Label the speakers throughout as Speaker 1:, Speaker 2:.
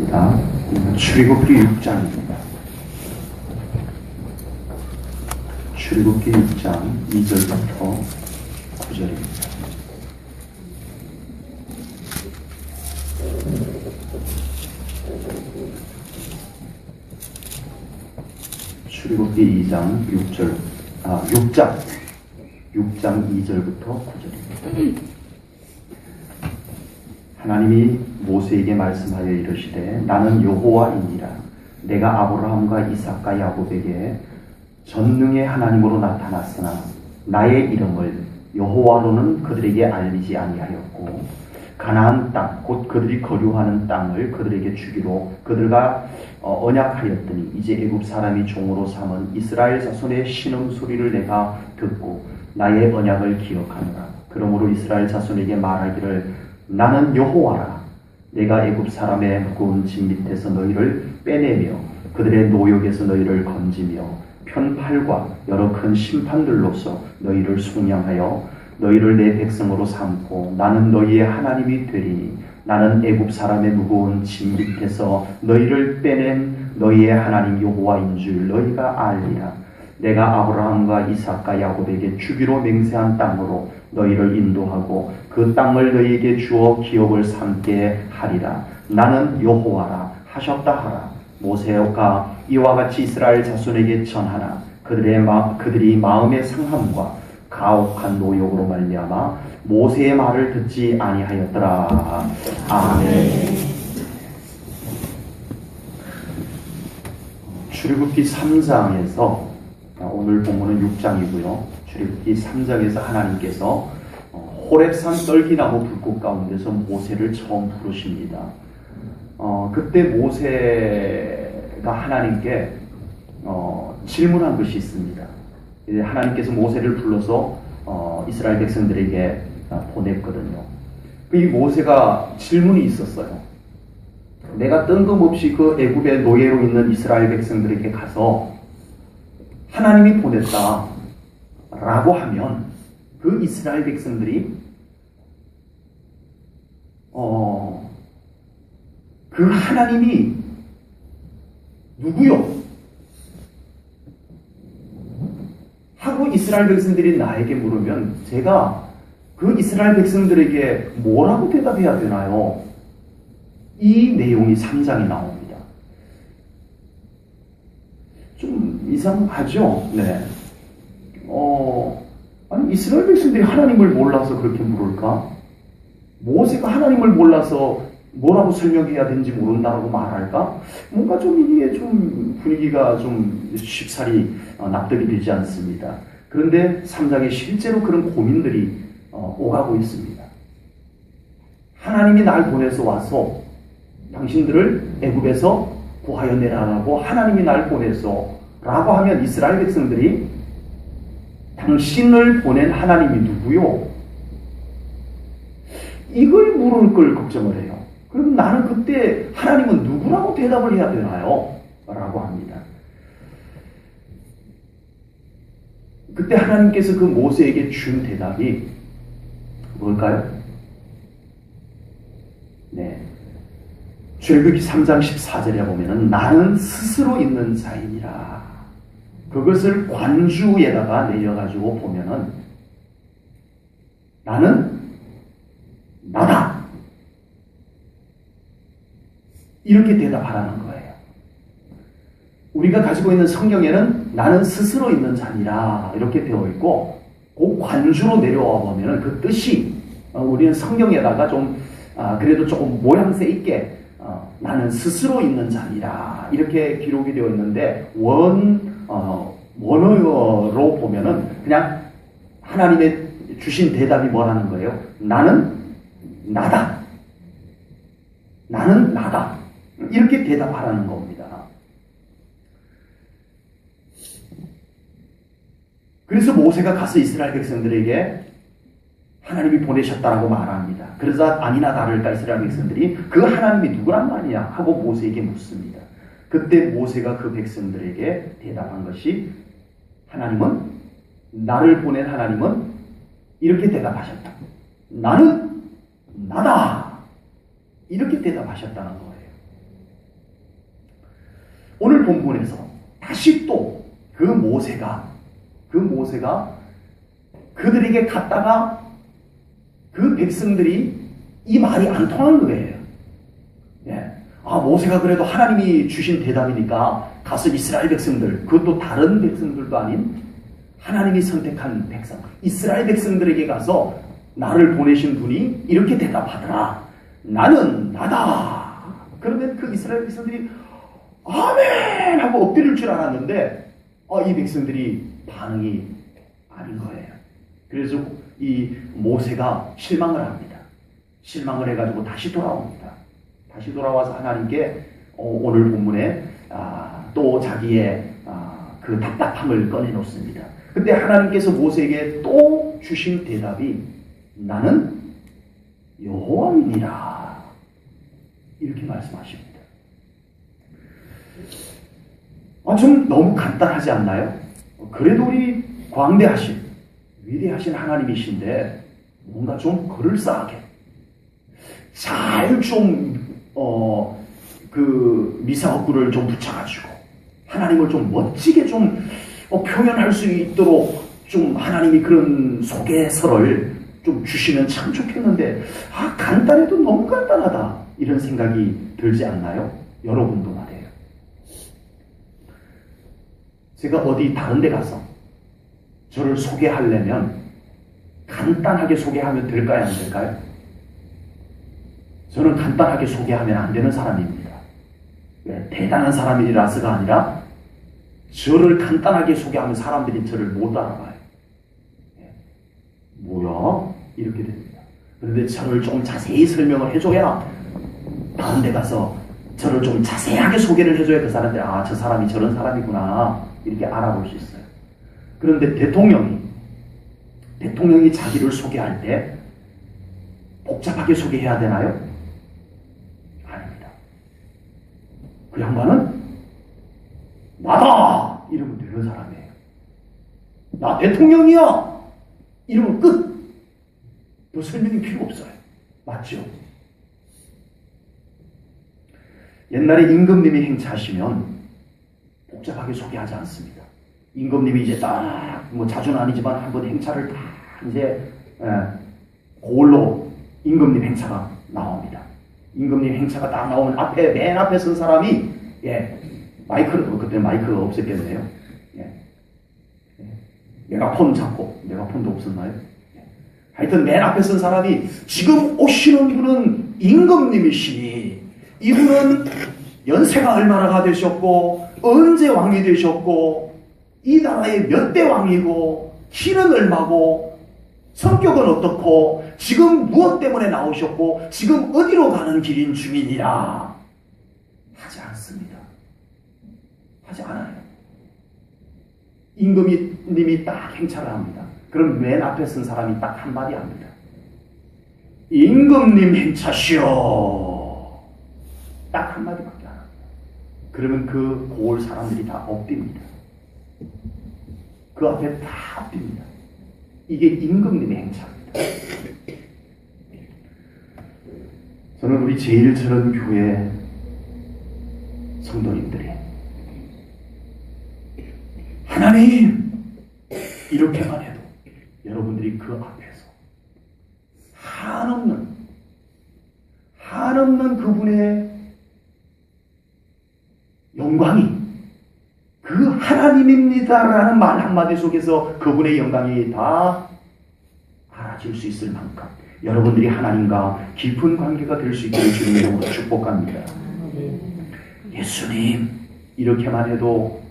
Speaker 1: 읽겠습니다. 출애굽기 6장입니다. 출애굽기 6장 2절부터 9절입니다. 출애굽기 6장 2절부터 9절입니다. 하나님이 모세에게 말씀하여 이르시되 나는 여호와이니라. 내가 아브라함과 이삭과 야곱에게 전능의 하나님으로 나타났으나 나의 이름을 여호와로는 그들에게 알리지 아니하였고 가나안 땅 곧 그들이 거류하는 땅을 그들에게 주기로 그들과 언약하였더니 이제 애굽 사람이 종으로 삼은 이스라엘 자손의 신음 소리를 내가 듣고 나의 언약을 기억하노라. 그러므로 이스라엘 자손에게 말하기를 나는 여호와라. 내가 애굽 사람의 무거운 짐 밑에서 너희를 빼내며 그들의 노역에서 너희를 건지며 편팔과 여러 큰 심판들로서 너희를 속량하여 너희를 내 백성으로 삼고 나는 너희의 하나님이 되리니 나는 애굽 사람의 무거운 짐 밑에서 너희를 빼낸 너희의 하나님 여호와인 줄 너희가 알리라. 내가 아브라함과 이삭과 야곱에게 주기로 맹세한 땅으로 너희를 인도하고 그 땅을 너희에게 주어 기업을 삼게 하리라. 나는 여호와라 하셨다 하라. 모세가 이와 같이 이스라엘 자손에게 전하나 그들이 마음의 상함과 가혹한 노역으로 말미암아 모세의 말을 듣지 아니하였더라. 아멘. 출애굽기 3장에서 오늘 본문은 6장이고요. 출애굽기 3장에서 하나님께서 호렙산 떨기나무 불꽃 가운데서 모세를 처음 부르십니다. 그때 모세가 하나님께 질문한 것이 있습니다. 하나님께서 모세를 불러서 이스라엘 백성들에게 보냈거든요. 이 모세가 질문이 있었어요. 내가 뜬금없이 그 애굽의 노예로 있는 이스라엘 백성들에게 가서 하나님이 보냈다 라고 하면 그 이스라엘 백성들이 그 하나님이 누구요? 하고 이스라엘 백성들이 나에게 물으면 제가 그 이스라엘 백성들에게 뭐라고 대답해야 되나요? 이 내용이 3장에 나옵니다. 좀 이상하죠? 네. 아니, 이스라엘 백성들이 하나님을 몰라서 그렇게 물을까? 모세가 하나님을 몰라서 뭐라고 설명해야 되는지 모른다라고 말할까? 뭔가 좀 이게 좀 분위기가 좀 쉽사리 납득이 되지 않습니다. 그런데 3장에 실제로 그런 고민들이 오가고 있습니다. 하나님이 날 보내서 와서 당신들을 애굽에서 구하여 내라라고 하나님이 날 보내서 라고 하면 이스라엘 백성들이 당신을 보낸 하나님이 누구요? 이걸 물을 걸 걱정을 해요. 그럼 나는 그때 하나님은 누구라고 대답을 해야 되나요? 라고 합니다. 그때 하나님께서 그 모세에게 준 대답이 뭘까요? 네. 출애굽기 3장 14절에 보면은 나는 스스로 있는 자이니라. 그것을 관주에다가 내려가지고 보면은 나는 나다. 이렇게 대답하라는 거예요. 우리가 가지고 있는 성경에는 나는 스스로 있는 자니라 이렇게 되어 있고 그 관주로 내려와 보면은 그 뜻이 우리는 성경에다가 좀 그래도 조금 모양새 있게 나는 스스로 있는 자니라 이렇게 기록이 되어 있는데 원어로 보면은 그냥 하나님의 주신 대답이 뭐라는 거예요? 나는 나다. 나는 나다. 이렇게 대답하라는 겁니다. 그래서 모세가 가서 이스라엘 백성들에게 하나님이 보내셨다라고 말합니다. 그래서 아니나 다를까 이스라엘 백성들이 그 하나님이 누구란 말이냐 하고 모세에게 묻습니다. 그때 모세가 그 백성들에게 대답한 것이 하나님은 나를 보낸 하나님은 이렇게 대답하셨다. 나는 나다. 이렇게 대답하셨다는 거예요. 본문에서 다시 또 그 모세가 그들에게 갔다가 그 백성들이 이 말이 안 통한 거예요. 예. 모세가 그래도 하나님이 주신 대답이니까 가서 이스라엘 백성들, 그것도 다른 백성들도 아닌 하나님이 선택한 백성, 이스라엘 백성들에게 가서 나를 보내신 분이 이렇게 대답하더라. 나는 나다. 그러면 그 이스라엘 백성들이 아멘! 하고 엎드릴 줄 알았는데 이 백성들이 반응이 아닌 거예요. 그래서 이 모세가 실망을 합니다. 실망을 해가지고 다시 돌아옵니다. 다시 돌아와서 하나님께 오늘 본문에 또 자기의 그 답답함을 꺼내놓습니다. 그때 하나님께서 모세에게 또 주신 대답이 나는 여호와이니라 이렇게 말씀하십니다. 좀 너무 간단하지 않나요? 그래도 우리 광대하신 위대하신 하나님이신데 뭔가 좀 그럴싸하게 잘 좀 그 미사업구를 좀 붙여가지고 하나님을 좀 멋지게 좀 표현할 수 있도록 좀 하나님이 그런 소개서를 좀 주시면 참 좋겠는데 간단해도 너무 간단하다 이런 생각이 들지 않나요? 여러분도 말이에요. 제가 어디 다른 데 가서 저를 소개하려면 간단하게 소개하면 될까요? 안 될까요? 저는 간단하게 소개하면 안 되는 사람입니다. 왜? 대단한 사람이라서가 아니라 저를 간단하게 소개하면 사람들이 저를 못 알아봐요. 뭐야? 이렇게 됩니다. 그런데 저를 좀 자세히 설명을 해줘야 다른 데 가서 저를 좀 자세하게 소개를 해줘야 그 사람들이 저 사람이 저런 사람이구나 이렇게 알아볼 수 있어요. 그런데 대통령이 자기를 소개할 때 복잡하게 소개해야 되나요? 아닙니다. 그 양반은 나다! 이러면 되는 사람이에요. 나 대통령이야! 이러면 끝! 더 설명이 필요 없어요. 맞죠? 옛날에 임금님이 행차하시면 복잡하게 소개하지 않습니다. 임금님이 이제 딱, 자주는 아니지만 한번 행차를 다 이제, 그걸로 임금님 행차가 나옵니다. 임금님 행차가 딱 나오면 맨 앞에 선 사람이, 그때 마이크가 없었겠네요. 메가폰 잡고, 메가폰도 없었나요? 하여튼 맨 앞에 선 사람이 지금 오시는 분은 임금님이시니, 이분은 연세가 얼마나 되셨고, 언제 왕이 되셨고, 이 나라의 몇 대 왕이고, 키는 얼마고, 성격은 어떻고, 지금 무엇 때문에 나오셨고, 지금 어디로 가는 길인 중이니라. 하지 않습니다. 하지 않아요. 임금님이 딱 행차를 합니다. 그럼 맨 앞에 쓴 사람이 딱 한마디 합니다. 임금님 행차시오. 딱 한마디밖에 안 합니다. 그러면 그 고을 사람들이 다 엎드립니다. 그 앞에 다 엎드립니다. 이게 임금님의 행차입니다. 저는 우리 제1처럼 교회 성도님들이 하나님 이렇게만 해도 여러분들이 그 앞에서 한없는 그분의 영광이 그 하나님입니다라는 말 한마디 속에서 그분의 영광이 다 알아질 수 있을 만큼 여러분들이 하나님과 깊은 관계가 될 수 있기를 주님의 이름으로 축복합니다. 예수님 이렇게만 해도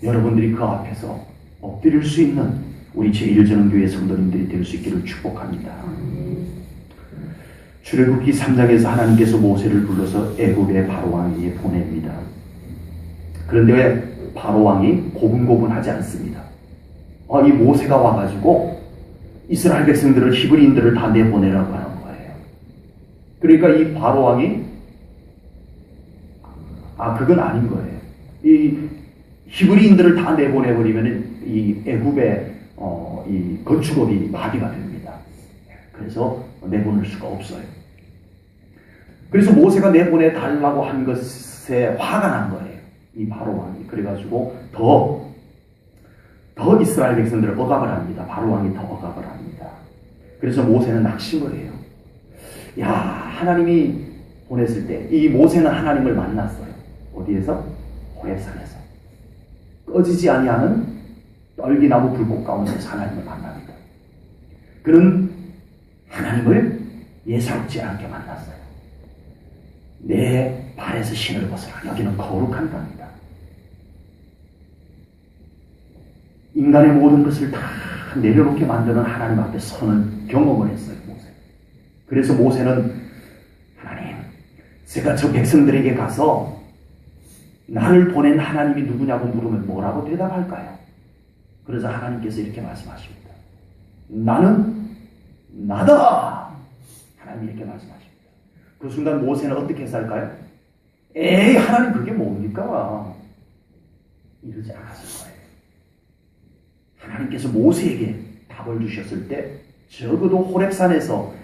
Speaker 1: 여러분들이 그 앞에서 엎드릴 수 있는 우리 제1전원교회 성도님들이 될 수 있기를 축복합니다. 출애굽기 3장에서 하나님께서 모세를 불러서 애굽의 바로왕에게 보냅니다. 그런데 왜 바로왕이 고분고분하지 않습니다. 이 모세가 와가지고 이스라엘 백성들을 히브리인들을 다 내보내라고 하는 거예요. 그러니까 이 바로왕이 그건 아닌 거예요. 이 히브리인들을 다 내보내버리면 이 애굽의 이 건축업이 마비가 됩니다. 그래서 내보낼 수가 없어요. 그래서 모세가 내보내달라고 한 것에 화가 난 거예요. 이 바로 왕이. 그래가지고 더 이스라엘 백성들을 억압을 합니다. 바로 왕이 더 억압을 합니다. 그래서 모세는 낙심을 해요. 야, 하나님이 보냈을 때 이 모세는 하나님을 만났어요. 어디에서? 호렙산에서. 꺼지지 아니하는 떨기나무 불꽃 가운데서 하나님을 만납니다. 그는 하나님을 예사롭지 않게 만났어요. 내 발에서 신을 벗어라. 여기는 거룩한 땅이다. 인간의 모든 것을 다 내려놓게 만드는 하나님 앞에 서는 경험을 했어요, 모세. 그래서 모세는 하나님, 제가 저 백성들에게 가서 나를 보낸 하나님이 누구냐고 물으면 뭐라고 대답할까요? 그래서 하나님께서 이렇게 말씀하십니다. 나는 나다! 하나님이 이렇게 말씀하십니다. 그 순간 모세는 어떻게 살까요? 에이, 하나님 그게 뭡니까? 이러지 않았을 거예요. 하나님께서 모세에게 답을 주셨을 때 적어도 호렙산에서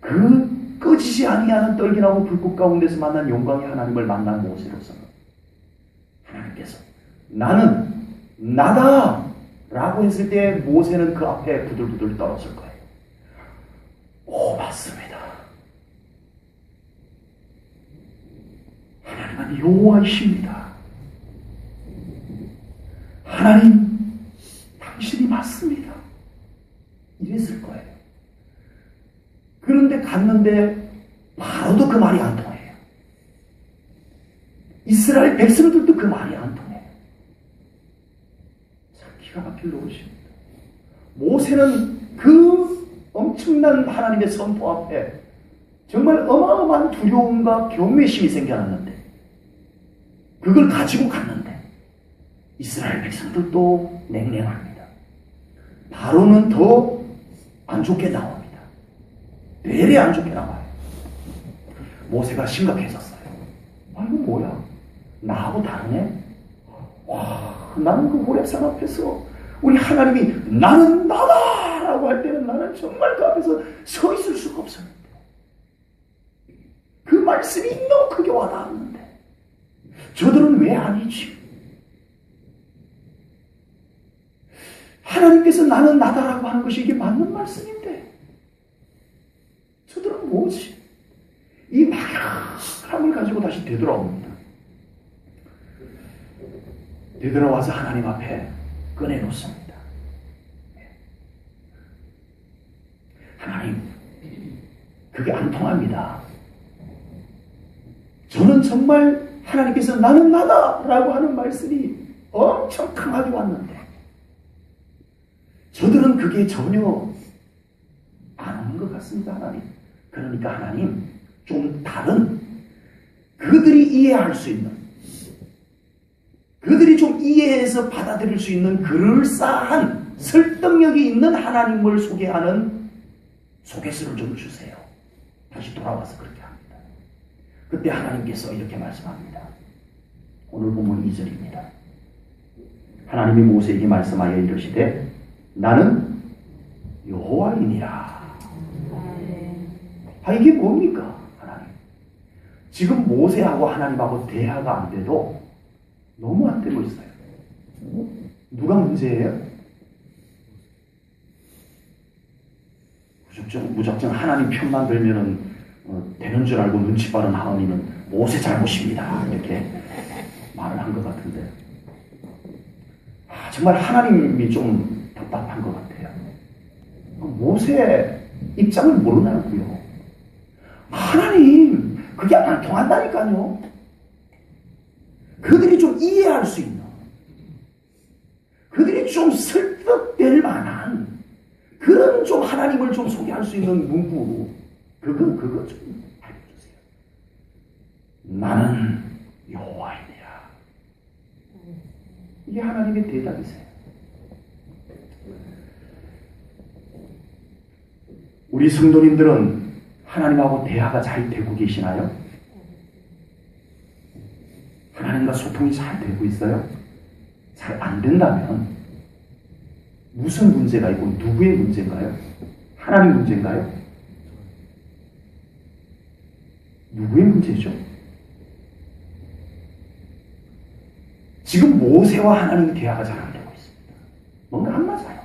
Speaker 1: 그 꺼지지 아니하는 떨기나무 불꽃 가운데서 만난 영광의 하나님을 만난 모세로서는 하나님께서 나는 나다! 라고 했을 때 모세는 그 앞에 부들부들 떨었을 거예요. 오, 맞습니다. 하나님은 여호와이십니다. 하나님, 당신이 맞습니다. 이랬을 거예요. 그런데 갔는데 바로도 그 말이 안 통해요. 이스라엘 백성들도 그 말이 안 통해요. 참 기가 막힐 노릇입니다. 모세는 그 엄청난 하나님의 선포 앞에 정말 어마어마한 두려움과 경외심이 생겨났는데 그걸 가지고 갔는데 이스라엘 백성들도 냉랭합니다. 바로는 더 안 좋게 나옵니다. 되레 안 좋게 나와요. 모세가 심각해졌어요. 아, 이거 뭐야? 나하고 다르네? 와, 나는 그 호렙산 앞에서 우리 하나님이 나는 나다! 라고 할 때는 나는 정말 그 앞에서 서 있을 수가 없었는데 그 말씀이 너무 크게 와닿았는데 저들은 왜 아니지? 하나님께서 나는 나다라고 하는 것이 이게 맞는 말씀인데 저들은 뭐지? 이 막연함을 가지고 다시 되돌아옵니다. 되돌아와서 하나님 앞에 꺼내놓습니다. 하나님, 그게 안 통합니다. 저는 정말 하나님께서 나는 나다라고 하는 말씀이 엄청 강하게 왔는데 저들은 그게 전혀 안 오는 것 같습니다, 하나님. 그러니까 하나님, 좀 다른 그들이 이해할 수 있는 그들이 좀 이해해서 받아들일 수 있는 그럴싸한 설득력이 있는 하나님을 소개하는 소개서를 좀 주세요. 다시 돌아와서 그렇게 합니다. 그때 하나님께서 이렇게 말씀합니다. 오늘 본문 2절입니다. 하나님이 모세에게 말씀하여 이르시되 나는 여호와이니라. 아, 이게 뭡니까? 하나님. 지금 모세하고 하나님하고 대화가 안 돼도 너무 안 되고 있어요. 누가 문제예요? 무작정 하나님 편만 들면은 되는 줄 알고 눈치 빠른 하은이는 모세 잘못입니다. 이렇게 말을 한 것 같은데 정말 하나님이 좀 답답한 것 같아요. 모세 입장을 모르나고요. 하나님, 그게 안 통한다니까요. 그들이 좀 이해할 수 있는, 그들이 좀 설득될 만한 그런 좀 하나님을 좀 소개할 수 있는 문구, 그거 좀 알려주세요. 나는 여호와이니라. 이게 하나님의 대답이세요. 우리 성도님들은 하나님하고 대화가 잘 되고 계시나요? 하나님과 소통이 잘 되고 있어요? 잘 안 된다면 무슨 문제가 있고 누구의 문제인가요? 하나님 문제인가요? 누구의 문제죠? 지금 모세와 하나님의 대화가 잘 안 되고 있습니다. 뭔가 안 맞아요.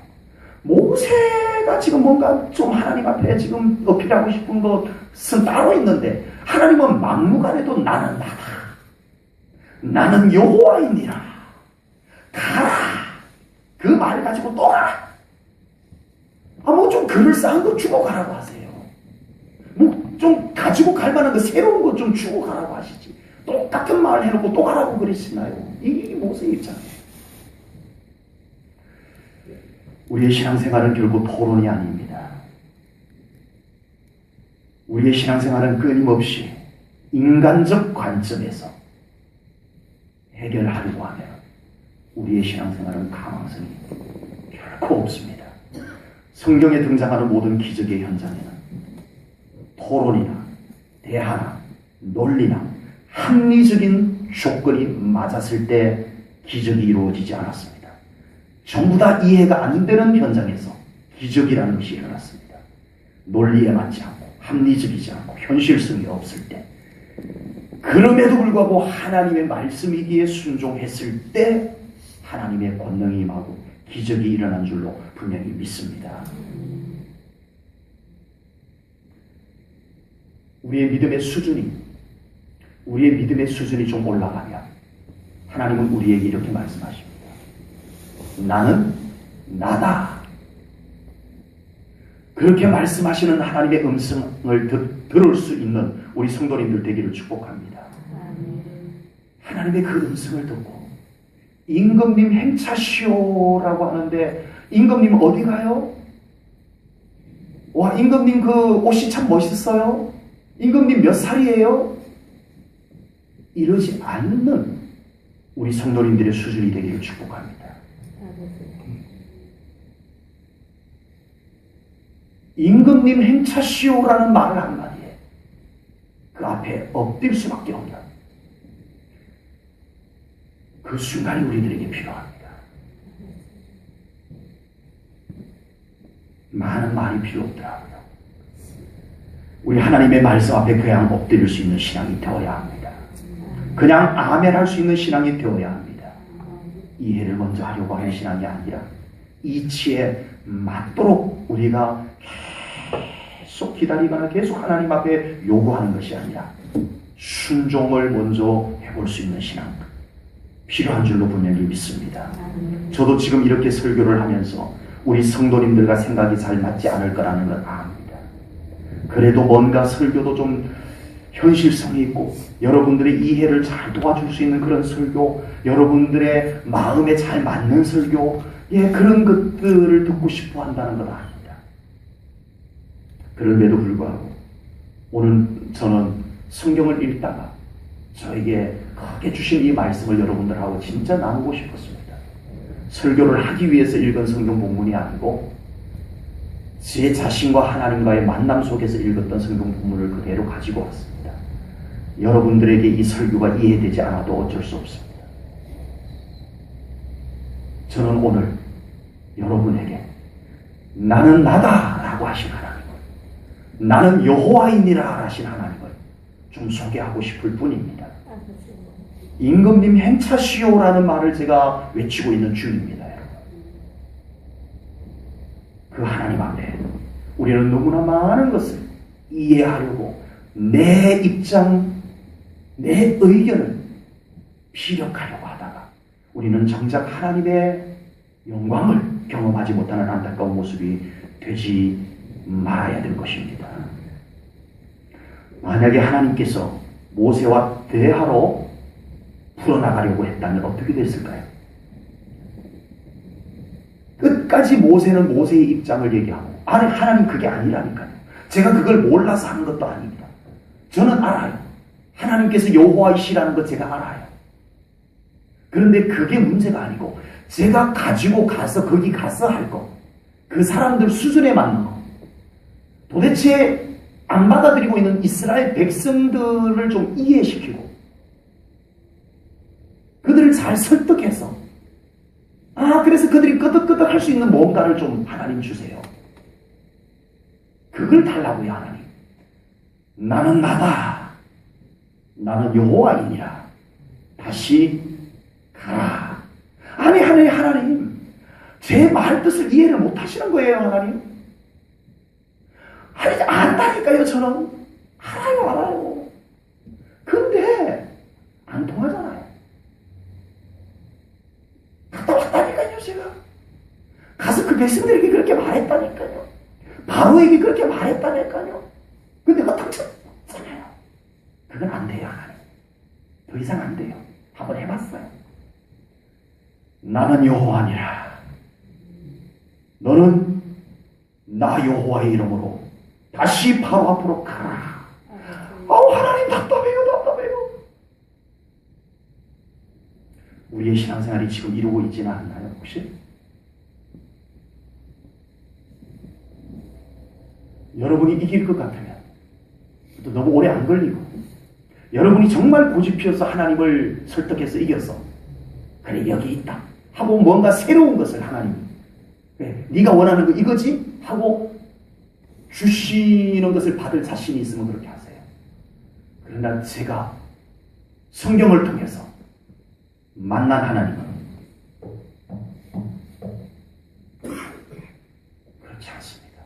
Speaker 1: 모세가 지금 뭔가 좀 하나님 앞에 지금 어필하고 싶은 것은 따로 있는데 하나님은 막무가내도 나는 나다. 나는 여호와이니라. 가라. 그 말 가지고 또 가라. 뭐 좀 그럴싸한 거 주고 가라고 하세요. 뭐 좀 가지고 갈 만한 거 새로운 거 좀 주고 가라고 하시지. 똑같은 말 해놓고 또 가라고 그러시나요? 이게 모세의 입장이에요. 우리의 신앙생활은 결국 토론이 아닙니다. 우리의 신앙생활은 끊임없이 인간적 관점에서 해결하려고 하면 우리의 신앙생활은 가망성이 결코 없습니다. 성경에 등장하는 모든 기적의 현장에는 토론이나 대화나 논리나 합리적인 조건이 맞았을 때 기적이 이루어지지 않았습니다. 전부 다 이해가 안 되는 현장에서 기적이라는 것이 일어났습니다. 논리에 맞지 않고 합리적이지 않고 현실성이 없을 때, 그럼에도 불구하고 하나님의 말씀이기에 순종했을 때 하나님의 권능이 임하고 기적이 일어난 줄로 분명히 믿습니다. 우리의 믿음의 수준이 좀 올라가면 하나님은 우리에게 이렇게 말씀하십니다. 나는 나다. 그렇게 말씀하시는 하나님의 음성을 들을 수 있는 우리 성도님들 되기를 축복합니다. 하나님의 그 음성을 듣고 임금님 행차시오라고 하는데 임금님 어디 가요? 와, 임금님 그 옷이 참 멋있어요. 임금님 몇 살이에요? 이러지 않는 우리 성도님들의 수준이 되기를 축복합니다. 임금님 행차시오라는 말을 한마디에 그 앞에 엎드릴 수밖에 없는 그 순간이 우리들에게 필요합니다. 많은 말이 필요 없더라고요. 우리 하나님의 말씀 앞에 그냥 엎드릴 수 있는 신앙이 되어야 합니다. 그냥 아멘 할 수 있는 신앙이 되어야 합니다. 이해를 먼저 하려고 하는 신앙이 아니라 이치에 맞도록 우리가 계속 기다리거나 계속 하나님 앞에 요구하는 것이 아니라 순종을 먼저 해볼 수 있는 신앙 필요한 줄로 분명히 믿습니다. 저도 지금 이렇게 설교를 하면서 우리 성도님들과 생각이 잘 맞지 않을 거라는 걸 압니다. 그래도 뭔가 설교도 좀 현실성이 있고 여러분들의 이해를 잘 도와줄 수 있는 그런 설교, 여러분들의 마음에 잘 맞는 설교, 그런 것들을 듣고 싶어 한다는 건 아닙니다. 그런데도 불구하고 오늘 저는 성경을 읽다가 저에게 크게 주신 이 말씀을 여러분들하고 진짜 나누고 싶었습니다. 설교를 하기 위해서 읽은 성경 본문이 아니고 제 자신과 하나님과의 만남 속에서 읽었던 성경 본문을 그대로 가지고 왔습니다. 여러분들에게 이 설교가 이해되지 않아도 어쩔 수 없습니다. 저는 오늘 여러분에게 나는 나다 라고 하신 하나님을, 나는 여호와이니라 하신 하나님을 좀 소개하고 싶을 뿐입니다. 임금님 행차시오라는 말을 제가 외치고 있는 중입니다. 여러분. 그 하나님 앞에 우리는 너무나 많은 것을 이해하려고 내 입장, 내 의견을 피력하려고 하다가 우리는 정작 하나님의 영광을 경험하지 못하는 안타까운 모습이 되지 말아야 될 것입니다. 만약에 하나님께서 모세와 대화로 풀어나가려고 했다면 어떻게 됐을까요? 끝까지 모세는 모세의 입장을 얘기하고, 아니 하나님 그게 아니라니까요. 제가 그걸 몰라서 하는 것도 아닙니다. 저는 알아요. 하나님께서 여호와이시라는 것 제가 알아요. 그런데 그게 문제가 아니고 제가 가지고 가서 거기 가서 할 것, 그 사람들 수준에 맞는 것, 도대체 안 받아들이고 있는 이스라엘 백성들을 좀 이해시키고 그들을 잘 설득해서 그래서 그들이 끄덕끄덕 할 수 있는 뭔가를 좀 하나님 주세요. 그걸 달라고요. 하나님. 나는 나다. 나는 여호와이니라. 다시 가라. 하나님, 하나님, 제 말 뜻을 이해를 못 하시는 거예요, 하나님. 하나님, 안다니까요, 저는. 알아요. 근데, 안 통하잖아요. 갔다 왔다니까요, 제가. 가서 그 백성들에게 그렇게 말했다니까요. 바로에게 그렇게 말했다니까요. 근데 그거 당쳤잖아요. 그건 안 돼요, 하나님. 더 이상 안 돼요. 한번 해봤어요. 나는 여호와니라. 너는 나 여호와의 이름으로 다시 바로 앞으로 가라. 하나님 답답해요. 우리의 신앙생활이 지금 이루고 있지는 않나요, 혹시? 여러분이 이길 것 같으면 또 너무 오래 안 걸리고, 여러분이 정말 고집 피워서 하나님을 설득해서 이겼어. 그래, 여기 있다 하고 뭔가 새로운 것을 하나님이, 그래, 네가 원하는 거 이거지? 하고 주시는 것을 받을 자신이 있으면 그렇게 하세요. 그러나 제가 성경을 통해서 만난 하나님은 그렇지 않습니다.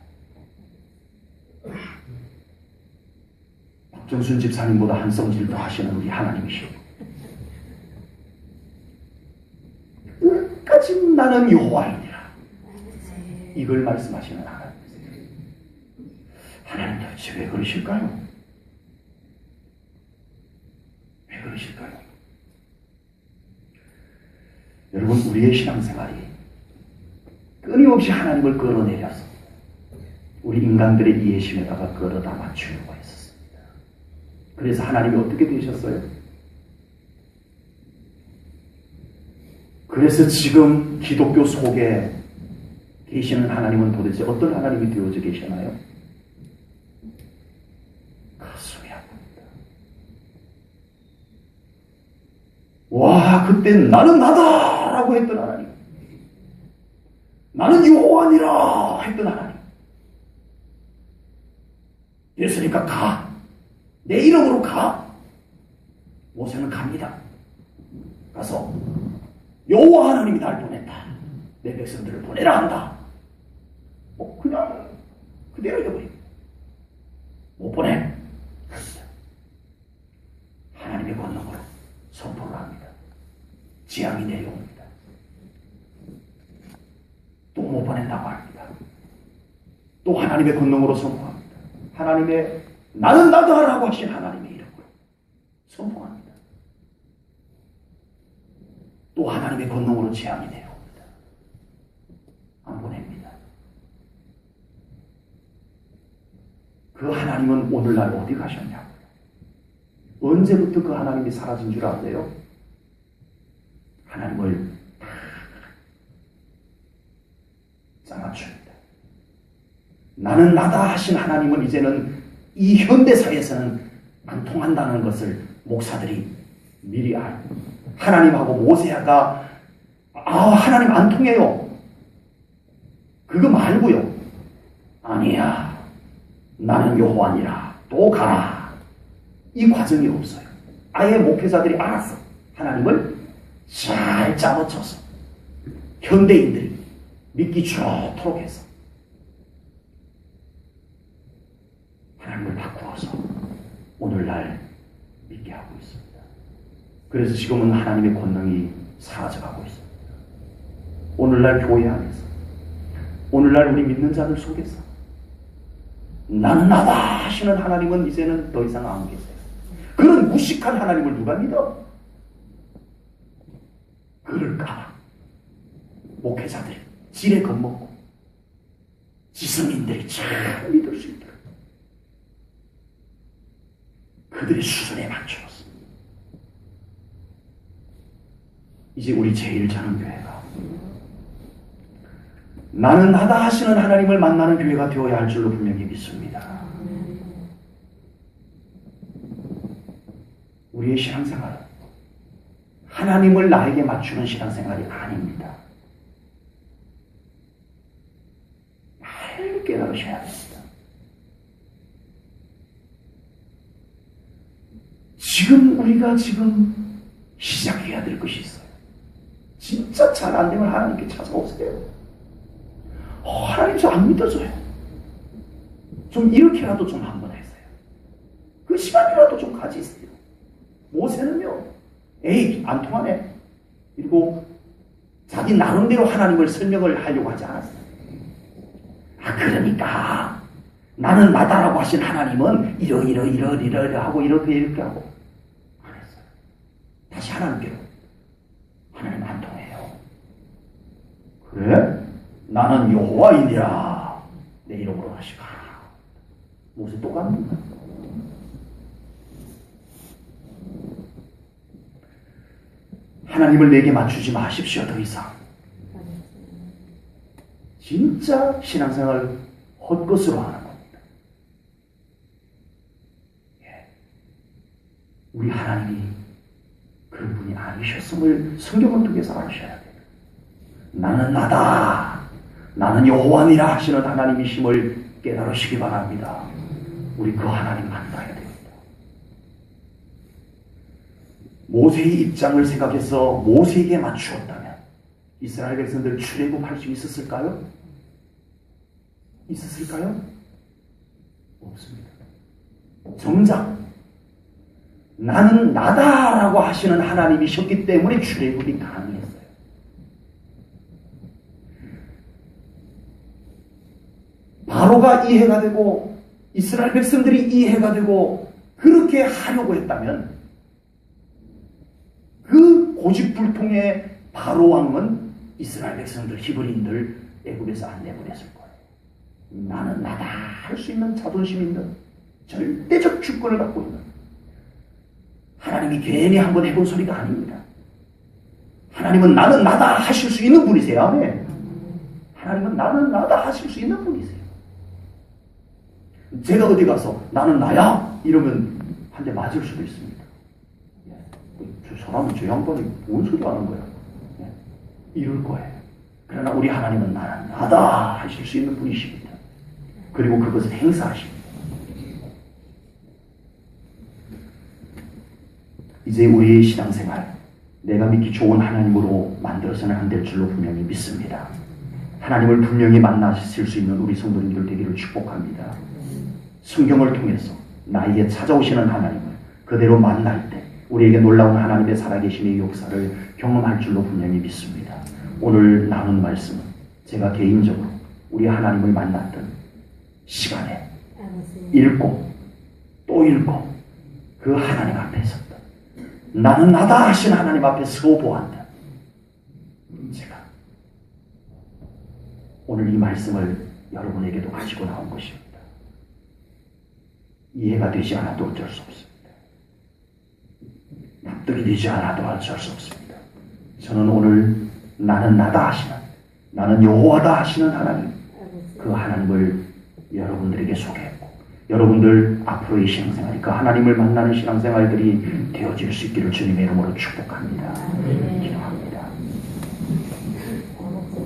Speaker 1: 박정순 집사님보다 한 성질 더 하시는 우리 하나님이시오. 끝까지 나는 여호와이니라. 이걸 말씀하시는 하나님이세요. 하나님 도대체 왜 그러실까요? 왜 그러실까요? 여러분, 우리의 신앙생활이 끊임없이 하나님을 끌어내려서 우리 인간들의 이해심에다가 끌어다 맞추려고 했었습니다. 그래서 하나님이 어떻게 되셨어요? 그래서 지금 기독교 속에 계시는 하나님은 도대체 어떤 하나님이 되어져 계시나요? 가슴이 아픕니다. 와, 그때 나는 나다! 라고 했던 하나님. 나는 여호와니라! 했던 하나님. 됐으니까 가. 내 이름으로 가. 모세는 갑니다. 가서 여호와 하나님이 날 보냈다. 내 백성들을 보내라 한다. 그냥 그대로 해버립니다. 못 보내. 하나님의 권능으로 선포를 합니다. 재앙이 내려옵니다. 또 못 보낸다고 합니다. 또 하나님의 권능으로 선포합니다. 하나님의 나는 나다라고 하신 하나님의 이름으로 선포합니다. 또 하나님의 권능으로 재앙이 내려옵니다. 안 보냅니다. 그 하나님은 오늘날 어디 가셨냐고요? 언제부터 그 하나님이 사라진 줄 아세요? 하나님을 짜맞춥니다. 나는 나다 하신 하나님은 이제는 이 현대사회에서는 안 통한다는 것을 목사들이 미리 알고, 하나님하고 모세가 하나님 안 통해요. 그거 말고요. 아니야. 나는 여호와니라. 또 가라. 이 과정이 없어요. 아예 목회자들이 알았어. 하나님을 잘 짜맞춰서 현대인들이 믿기 좋도록 해서 하나님을 바꾸어서 오늘날 믿게 하고 있습니다. 그래서 지금은 하나님의 권능이 사라져가고 있습니다. 오늘날 교회 안에서, 오늘날 우리 믿는 자들 속에서 나는 나다 하시는 하나님은 이제는 더 이상 안 계세요. 그런 무식한 하나님을 누가 믿어? 그럴까봐 목회자들이 지레 겁먹고 지성인들이 잘 믿을 수 있도록 그들의 수준에 맞춰서 이제 우리 제일 작은 교회가 나는 나다 하시는 하나님을 만나는 교회가 되어야 할 줄로 분명히 믿습니다. 우리의 신앙생활은 하나님을 나에게 맞추는 신앙생활이 아닙니다. 잘 깨달으셔야 됩니다. 우리가 지금 시작해야 될 것이 있어요. 진짜 잘 안 되면 하나님께 찾아오세요. 하나님 저 안 믿어져요. 좀 이렇게라도 좀 한번 해주세요. 그 시간이라도 좀 가지세요. 모세는요, 에이, 안 통하네. 그리고 자기 나름대로 하나님을 설명을 하려고 하지 않았어요. 그러니까 나는 나다라고 하신 하나님은 이러 하고 이렇게 하고 안 했어요. 다시 하나님께로. 하나님 안 통해요. 그래? 나는 여호와이니라. 내 이름으로 다시 가라. 모세 또 갑니다. 하나님을 내게 맞추지 마십시오. 더 이상. 진짜 신앙생활 헛것으로 하는 겁니다. 예. 우리 하나님이 그런 분이 아니셨음을 성경을 통해서 아셔야 돼요. 나는 나다. 나는 여호와니라 하시는 하나님이심을 깨달으시기 바랍니다. 우리 그 하나님 만나야 됩니다. 모세의 입장을 생각해서 모세에게 맞추었다면 이스라엘 백성들 출애굽할 수 있었을까요? 있었을까요? 없습니다. 정작 나는 나다라고 하시는 하나님이셨기 때문에 출애굽이 가능했어요. 바로가 이해가 되고 이스라엘 백성들이 이해가 되고 그렇게 하려고 했다면 그 고집불통의 바로 왕은 이스라엘 백성들, 히브리인들 애굽에서 안 내보냈을 거예요. 나는 나다 할 수 있는 자존심 있는 절대적 주권을 갖고 있는 하나님이 괜히 한번 해본 소리가 아닙니다. 하나님은 나는 나다 하실 수 있는 분이세요. 아멘. 하나님은 나는 나다 하실 수 있는 분이세요. 제가 어디 가서 나는 나야 이러면 한 대 맞을 수도 있습니다. 저 사람은 저 양반이 뭔 소리 하는 거야? 이럴 거예요. 그러나 우리 하나님은 나는 나다 하실 수 있는 분이십니다. 그리고 그것을 행사하십니다. 이제 우리의 신앙생활, 내가 믿기 좋은 하나님으로 만들어서는 안 될 줄로 분명히 믿습니다. 하나님을 분명히 만나실 수 있는 우리 성도님들 되기를 축복합니다. 성경을 통해서 나에게 찾아오시는 하나님을 그대로 만날 때 우리에게 놀라운 하나님의 살아계심의 역사를 경험할 줄로 분명히 믿습니다. 오늘 나눈 말씀은 제가 개인적으로 우리 하나님을 만났던 시간에 읽고 또 읽고 그 하나님 앞에 섰다. 나는 나다 하신 하나님 앞에 서보한다. 제가 오늘 이 말씀을 여러분에게도 가지고 나온 것입니다. 이해가 되지 않아도 어쩔 수 없습니다. 납득이 되지 않아도 어쩔 수 없습니다. 저는 오늘 나는 나다 하시는, 나는 여호와다 하시는 하나님, 그 하나님을 여러분들에게 소개했고 여러분들 앞으로의 신앙생활이 그 하나님을 만나는 신앙생활들이 되어질 수 있기를 주님의 이름으로 축복합니다. 기도합니다.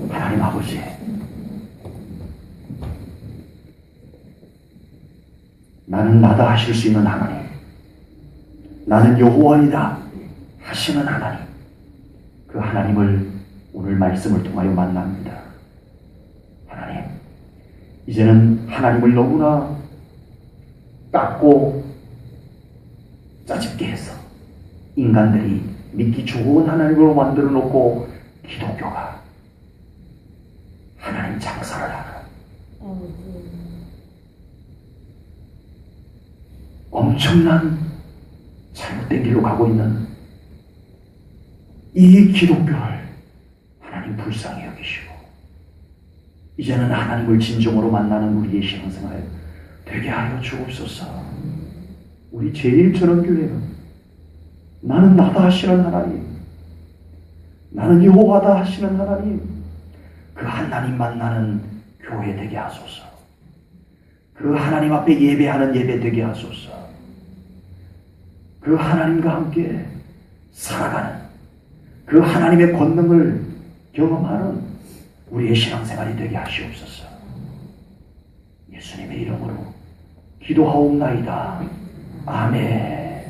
Speaker 1: 하나님 아버지, 나는 나다 하실 수 있는 하나님, 나는 여호와이다 하시는 하나님, 그 하나님을 오늘 말씀을 통하여 만납니다. 하나님, 이제는 하나님을 너무나 깎고 짜집게 해서 인간들이 믿기 좋은 하나님으로 만들어 놓고 기독교가 하나님 장사를 하는 엄청난 잘못된 길로 가고 있는 이 기독교를 하나님 불쌍히 여기시고 이제는 하나님을 진정으로 만나는 우리의 신앙생활 되게 하여 주옵소서. 우리 제1전원교회는 나는 나다 하시는 하나님, 나는 여호와다 하시는 하나님, 그 하나님 만나는 교회 되게 하소서. 그 하나님 앞에 예배하는 예배 되게 하소서. 그 하나님과 함께 살아가는 그 하나님의 권능을 경험하는 우리의 신앙생활이 되게 하시옵소서. 예수님의 이름으로 기도하옵나이다. 아멘.